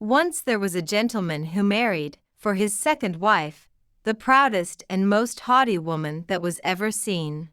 Once there was a gentleman who married, for his second wife, the proudest and most haughty woman that was ever seen.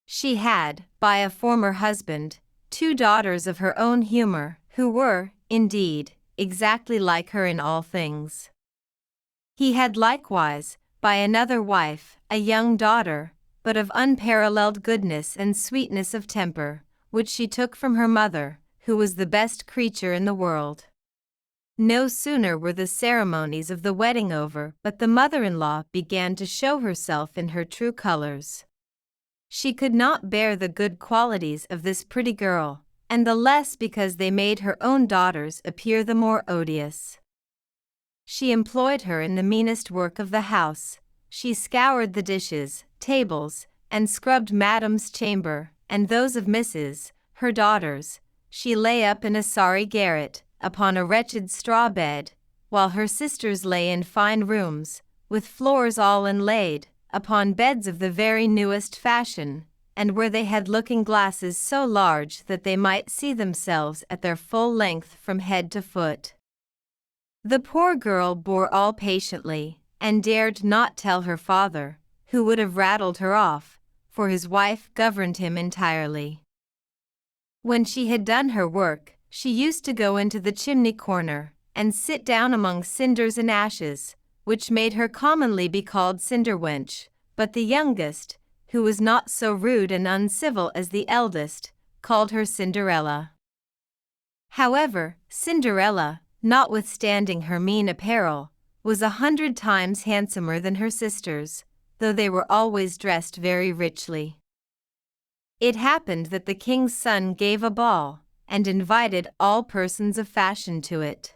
She had, by a former husband, 2 daughters of her own humor, who were, indeed, exactly like her in all things. He had likewise, by another wife, a young daughter, but of unparalleled goodness and sweetness of temper, which she took from her mother, who was the best creature in the world. No sooner were the ceremonies of the wedding over, but the mother-in-law began to show herself in her true colors. She could not bear the good qualities of this pretty girl, and the less because they made her own daughters appear the more odious. She employed her in the meanest work of the house. She scoured the dishes, tables, and scrubbed Madam's chamber, and those of Mrs., her daughters. She lay up in a sorry garret, upon a wretched straw bed, while her sisters lay in fine rooms, with floors all inlaid, upon beds of the very newest fashion, and where they had looking-glasses so large that they might see themselves at their full length from head to foot. The poor girl bore all patiently, and dared not tell her father, who would have rattled her off, for his wife governed him entirely. When she had done her work, she used to go into the chimney corner, and sit down among cinders and ashes, which made her commonly be called Cinderwench, but the youngest, who was not so rude and uncivil as the eldest, called her Cinderella. However, Cinderella, notwithstanding her mean apparel, was 100 times handsomer than her sisters, though they were always dressed very richly. It happened that the king's son gave a ball, and invited all persons of fashion to it.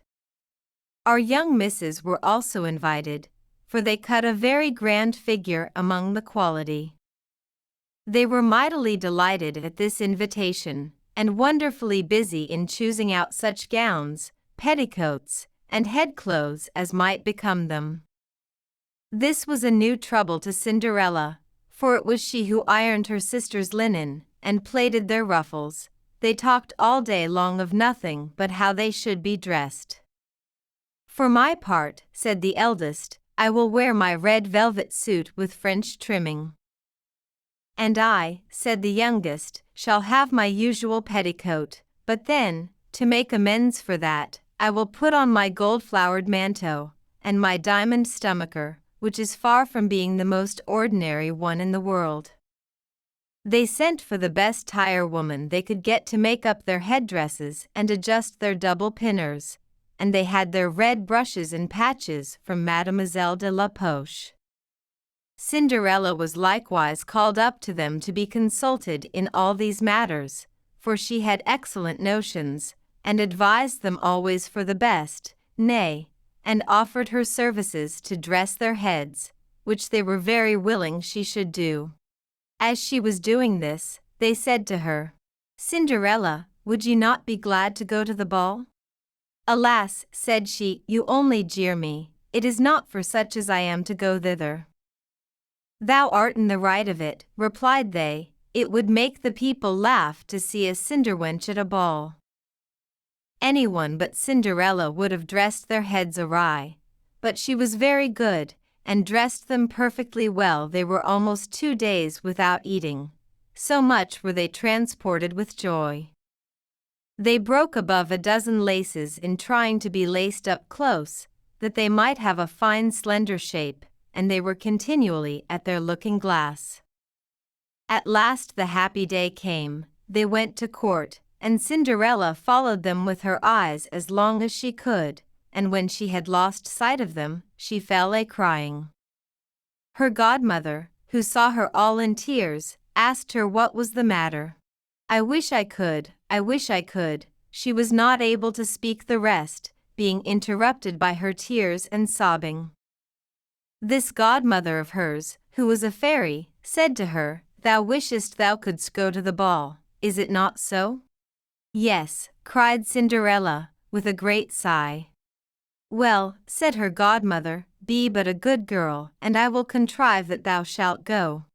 Our young misses were also invited, for they cut a very grand figure among the quality. They were mightily delighted at this invitation, and wonderfully busy in choosing out such gowns, petticoats, and head-clothes as might become them. This was a new trouble to Cinderella, for it was she who ironed her sisters' linen, and plaited their ruffles. They talked all day long of nothing but how they should be dressed. "For my part," said the eldest, "I will wear my red velvet suit with French trimming." "And I," said the youngest, "shall have my usual petticoat, but then, to make amends for that, I will put on my gold-flowered manteau, and my diamond stomacher, which is far from being the most ordinary one in the world." They sent for the best tire-woman they could get to make up their headdresses and adjust their double pinners, and they had their red brushes and patches from Mademoiselle de la Poche. Cinderella was likewise called up to them to be consulted in all these matters, for she had excellent notions, and advised them always for the best, nay, and offered her services to dress their heads, which they were very willing she should do. As she was doing this, they said to her, "Cinderella, would you not be glad to go to the ball?" "Alas," said she, "you only jeer me. It is not for such as I am to go thither." "Thou art in the right of it," replied they. "It would make the people laugh to see a Cinderwench at a ball." Anyone but Cinderella would have dressed their heads awry, but she was very good, and dressed them perfectly well. They were almost 2 days without eating, so much were they transported with joy. They broke above a dozen laces in trying to be laced up close, that they might have a fine slender shape, and they were continually at their looking-glass. At last the happy day came. They went to court, and Cinderella followed them with her eyes as long as she could, and when she had lost sight of them, she fell a-crying. Her godmother, who saw her all in tears, asked her what was the matter. "I wish I could, I wish I could." She was not able to speak the rest, being interrupted by her tears and sobbing. This godmother of hers, who was a fairy, said to her, "Thou wishest thou couldst go to the ball, is it not so?" "Yes," cried Cinderella, with a great sigh. "Well," said her godmother, "be but a good girl, and I will contrive that thou shalt go."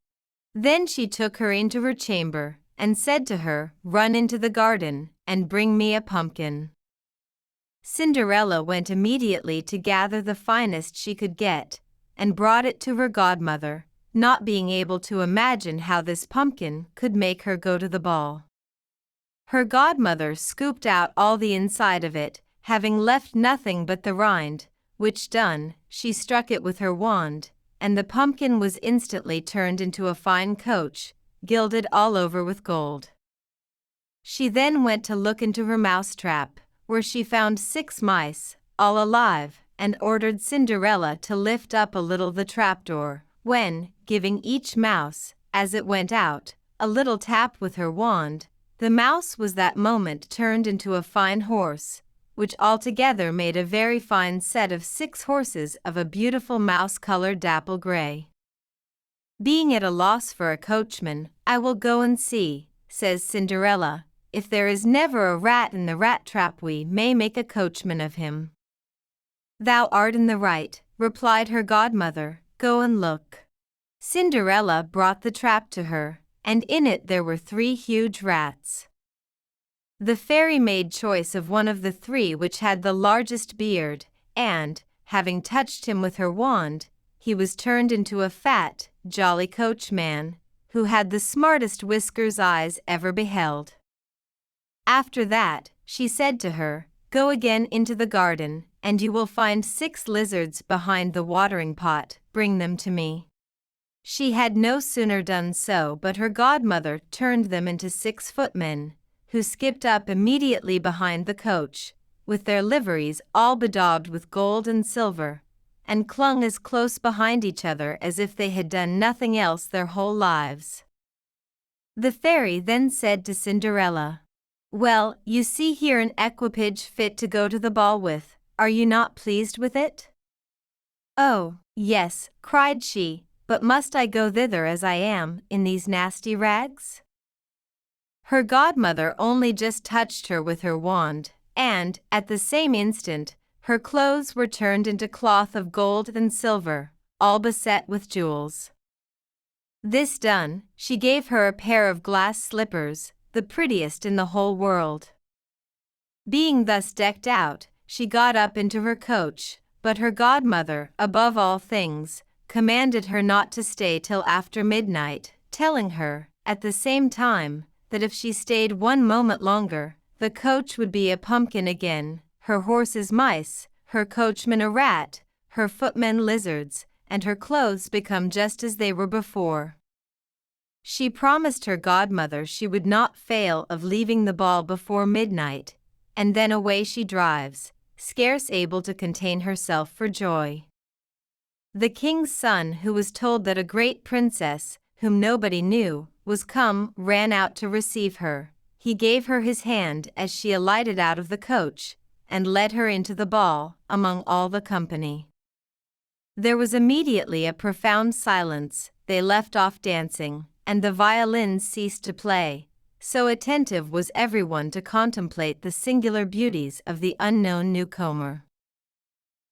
Then she took her into her chamber, and said to her, "Run into the garden, and bring me a pumpkin." Cinderella went immediately to gather the finest she could get, and brought it to her godmother, not being able to imagine how this pumpkin could make her go to the ball. Her godmother scooped out all the inside of it, having left nothing but the rind, which done, she struck it with her wand, and the pumpkin was instantly turned into a fine coach, gilded all over with gold. She then went to look into her mouse-trap, where she found 6 mice, all alive, and ordered Cinderella to lift up a little the trapdoor, when, giving each mouse, as it went out, a little tap with her wand, the mouse was that moment turned into a fine horse, which altogether made a very fine set of 6 horses of a beautiful mouse-colored dapple gray. Being at a loss for a coachman, I will go and see, says Cinderella, if there is never a rat in the rat trap we may make a coachman of him. Thou art in the right, replied her godmother, go and look. Cinderella brought the trap to her, and in it there were 3 huge rats. The fairy made choice of one of the 3 which had the largest beard, and, having touched him with her wand, he was turned into a fat, jolly coachman, who had the smartest whiskers eyes ever beheld. After that, she said to her, go again into the garden, and you will find 6 lizards behind the watering pot, bring them to me. She had no sooner done so but her godmother turned them into 6 footmen, who skipped up immediately behind the coach, with their liveries all bedaubed with gold and silver, and clung as close behind each other as if they had done nothing else their whole lives. The fairy then said to Cinderella, well, you see here an equipage fit to go to the ball with, are you not pleased with it? Oh, yes, cried she, but must I go thither as I am, in these nasty rags? Her godmother only just touched her with her wand, and, at the same instant, her clothes were turned into cloth of gold and silver, all beset with jewels. This done, she gave her a pair of glass slippers, the prettiest in the whole world. Being thus decked out, she got up into her coach, but her godmother, above all things, commanded her not to stay till after midnight, telling her, at the same time, that if she stayed 1 moment longer, the coach would be a pumpkin again, her horses mice, her coachman a rat, her footmen lizards, and her clothes become just as they were before. She promised her godmother she would not fail of leaving the ball before midnight, and then away she drives, scarce able to contain herself for joy. The king's son, who was told that a great princess, whom nobody knew, was come, ran out to receive her. He gave her his hand as she alighted out of the coach, and led her into the ball, among all the company. There was immediately a profound silence, they left off dancing, and the violins ceased to play, so attentive was everyone to contemplate the singular beauties of the unknown newcomer.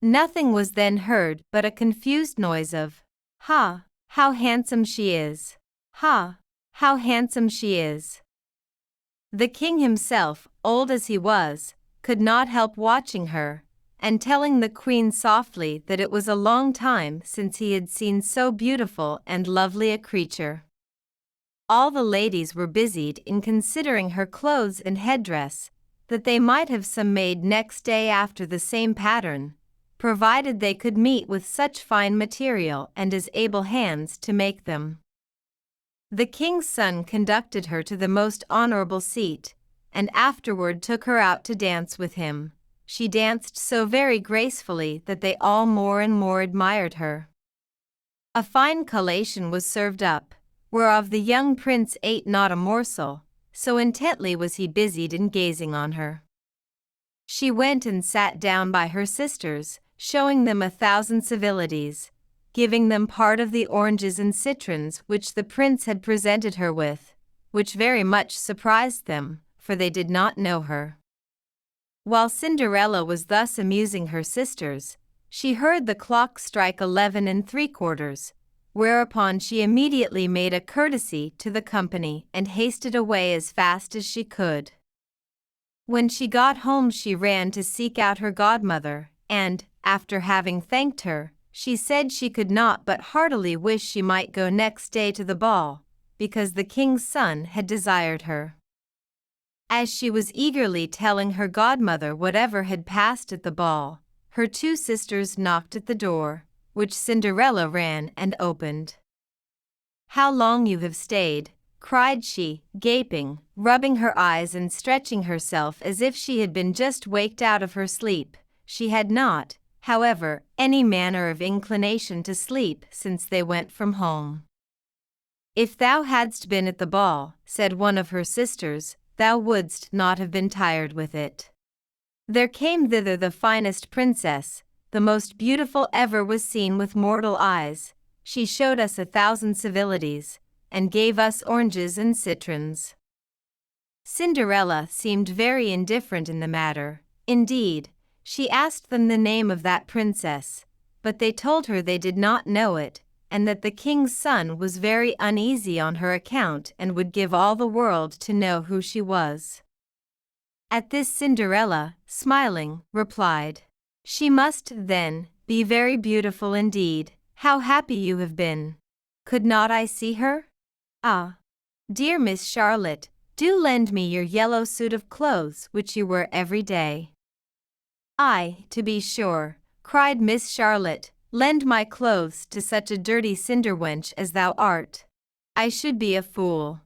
Nothing was then heard but a confused noise of, "Ha, how handsome she is! Ha, how handsome she is!" The king himself, old as he was, could not help watching her, and telling the queen softly that it was a long time since he had seen so beautiful and lovely a creature. All the ladies were busied in considering her clothes and headdress, that they might have some made next day after the same pattern, provided they could meet with such fine material and as able hands to make them. The king's son conducted her to the most honorable seat, and afterward took her out to dance with him. She danced so very gracefully that they all more and more admired her. A fine collation was served up, whereof the young prince ate not a morsel, so intently was he busied in gazing on her. She went and sat down by her sisters, showing them 1,000 civilities, giving them part of the oranges and citrons which the prince had presented her with, which very much surprised them, for they did not know her. While Cinderella was thus amusing her sisters, she heard the clock strike 11 3/4, whereupon she immediately made a courtesy to the company and hasted away as fast as she could. When she got home, she ran to seek out her godmother, and, after having thanked her, she said she could not but heartily wish she might go next day to the ball, because the king's son had desired her. As she was eagerly telling her godmother whatever had passed at the ball, her two sisters knocked at the door, which Cinderella ran and opened. "How long you have stayed," cried she, gaping, rubbing her eyes and stretching herself as if she had been just waked out of her sleep. She had not, however, any manner of inclination to sleep since they went from home. "If thou hadst been at the ball," said one of her sisters, "thou wouldst not have been tired with it. There came thither the finest princess, the most beautiful ever was seen with mortal eyes. She showed us 1,000 civilities, and gave us oranges and citrons." Cinderella seemed very indifferent in the matter. Indeed, she asked them the name of that princess, but they told her they did not know it, and that the king's son was very uneasy on her account and would give all the world to know who she was. At this Cinderella, smiling, replied, "She must, then, be very beautiful indeed. How happy you have been! Could not I see her? Ah, dear Miss Charlotte, do lend me your yellow suit of clothes which you wear every day." "Ay, to be sure," cried Miss Charlotte, "lend my clothes to such a dirty cinderwench as thou art. I should be a fool."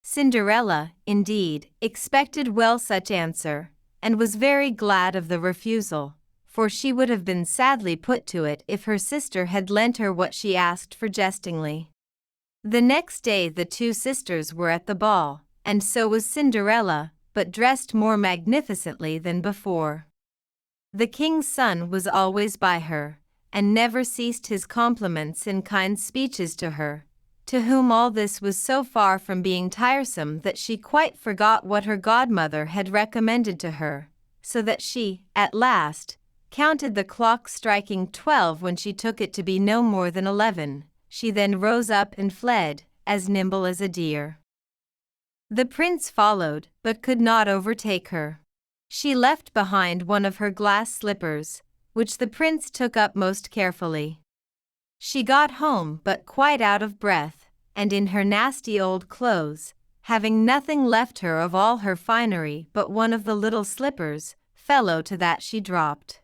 Cinderella, indeed, expected well such answer, and was very glad of the refusal, for she would have been sadly put to it if her sister had lent her what she asked for jestingly. The next day the two sisters were at the ball, and so was Cinderella, but dressed more magnificently than before. The king's son was always by her, and never ceased his compliments and kind speeches to her, to whom all this was so far from being tiresome that she quite forgot what her godmother had recommended to her, so that she, at last, counted the clock striking 12 when she took it to be no more than 11. She then rose up and fled, as nimble as a deer. The prince followed, but could not overtake her. She left behind one of her glass slippers, which the prince took up most carefully. She got home but quite out of breath, and in her nasty old clothes, having nothing left her of all her finery but one of the little slippers, fellow to that she dropped.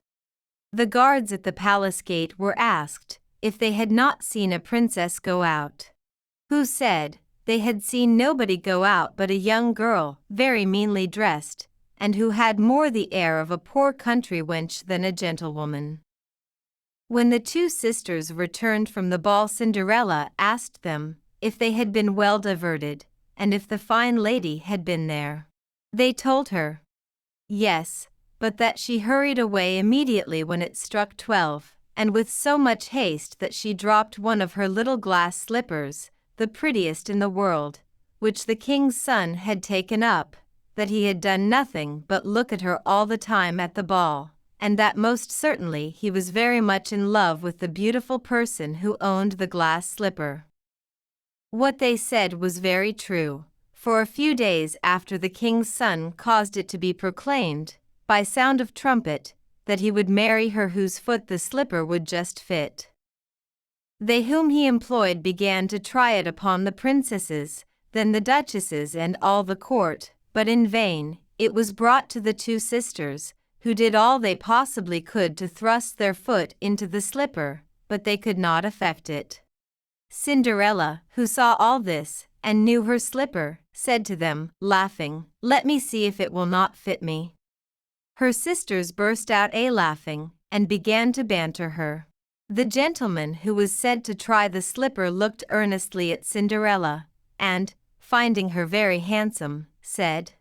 The guards at the palace gate were asked if they had not seen a princess go out, who said they had seen nobody go out but a young girl, very meanly dressed, and who had more the air of a poor country wench than a gentlewoman. When the two sisters returned from the ball, Cinderella asked them if they had been well diverted, and if the fine lady had been there. They told her, yes, but that she hurried away immediately when it struck 12, and with so much haste that she dropped one of her little glass slippers, the prettiest in the world, which the king's son had taken up, that he had done nothing but look at her all the time at the ball, and that most certainly he was very much in love with the beautiful person who owned the glass slipper. What they said was very true, for a few days after the king's son caused it to be proclaimed, by sound of trumpet, that he would marry her whose foot the slipper would just fit. They whom he employed began to try it upon the princesses, then the duchesses and all the court, but in vain. It was brought to the two sisters, who did all they possibly could to thrust their foot into the slipper, but they could not effect it. Cinderella, who saw all this, and knew her slipper, said to them, laughing, "Let me see if it will not fit me." Her sisters burst out a-laughing, and began to banter her. The gentleman who was said to try the slipper looked earnestly at Cinderella, and, finding her very handsome, said,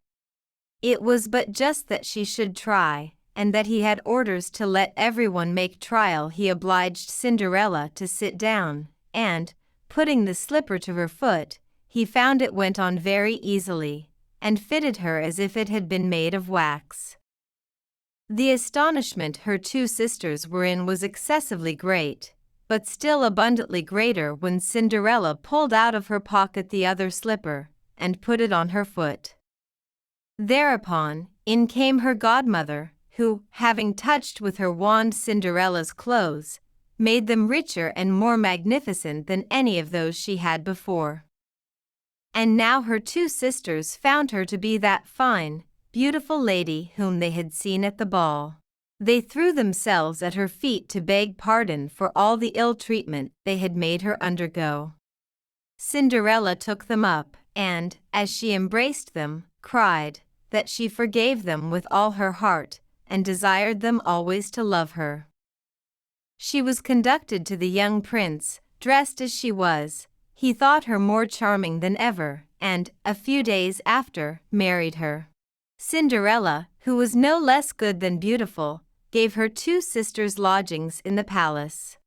it was but just that she should try, and that he had orders to let everyone make trial. He obliged Cinderella to sit down, and, putting the slipper to her foot, he found it went on very easily, and fitted her as if it had been made of wax. The astonishment her two sisters were in was excessively great, but still abundantly greater when Cinderella pulled out of her pocket the other slipper, and put it on her foot. Thereupon, in came her godmother, who, having touched with her wand Cinderella's clothes, made them richer and more magnificent than any of those she had before. And now her two sisters found her to be that fine, beautiful lady whom they had seen at the ball. They threw themselves at her feet to beg pardon for all the ill treatment they had made her undergo. Cinderella took them up, and, as she embraced them, cried that she forgave them with all her heart, and desired them always to love her. She was conducted to the young prince, dressed as she was. He thought her more charming than ever, and, a few days after, married her. Cinderella, who was no less good than beautiful, gave her two sisters lodgings in the palace.